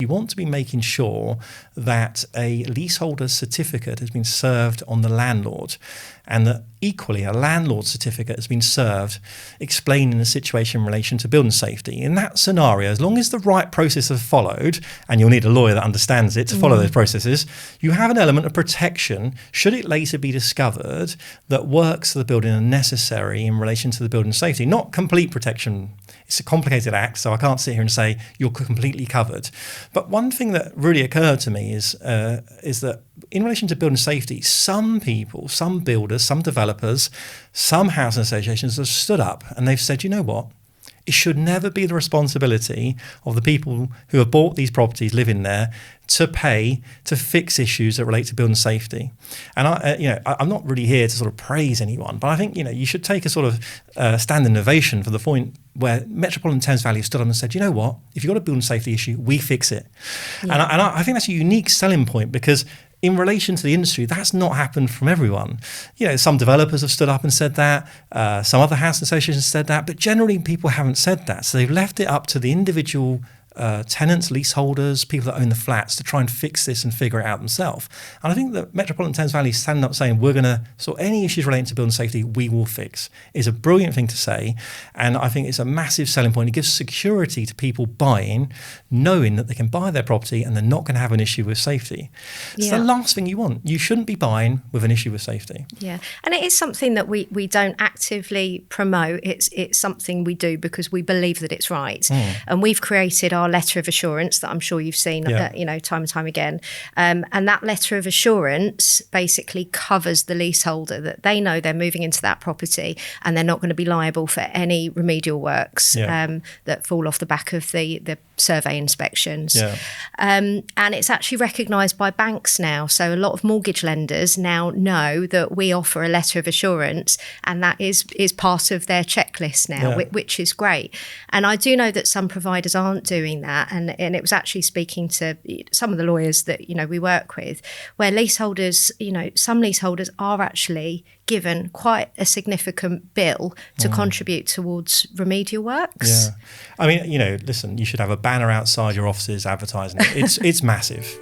You want to be making sure that a leaseholder's certificate has been served on the landlord, and that equally a landlord's certificate has been served explaining the situation in relation to building safety. In that scenario, as long as the right process is followed, and you'll need a lawyer that understands it to follow those processes, you have an element of protection should it later be discovered that works for the building are necessary in relation to the building safety. Not complete protection. It's a complicated act, so I can't sit here and say you're completely covered. But one thing that really occurred to me is that in relation to building safety, some people, some builders, some developers, some housing associations have stood up and they've said, you know what? It should never be the responsibility of the people who have bought these properties living there to pay to fix issues that relate to building safety. And I'm not really here to sort of praise anyone, but I think you should take a sort of standing ovation for the point where Metropolitan Thames Valley stood up and said, you know what, if you've got a building safety issue, we fix it. Yeah. And I think that's a unique selling point, because in relation to the industry, that's not happened from everyone. Some developers have stood up and said that, some other housing associations said that, but generally people haven't said that. So they've left it up to the individual tenants, leaseholders, people that own the flats to try and fix this and figure it out themselves. And I think that Metropolitan Thames Valley standing up saying we're going to sort any issues relating to building safety we will fix is a brilliant thing to say, and I think it's a massive selling point. It gives security to people buying, knowing that they can buy their property and they're not going to have an issue with safety. It's the last thing you want. You shouldn't be buying with an issue with safety. Yeah, and it is something that we don't actively promote. It's something we do because we believe that it's right, and we've created our letter of assurance that I'm sure you've seen, time and time again. And that letter of assurance basically covers the leaseholder that they know they're moving into that property and they're not going to be liable for any remedial works that fall off the back of the survey inspections. And it's actually recognised by banks now. So a lot of mortgage lenders now know that we offer a letter of assurance, and that is part of their checklist now, which is great. And I do know that some providers aren't doing that, and it was actually speaking to some of the lawyers that we work with, where leaseholders, some leaseholders are actually given quite a significant bill to contribute towards remedial works. I mean, listen, you should have a banner outside your offices advertising it. It's massive.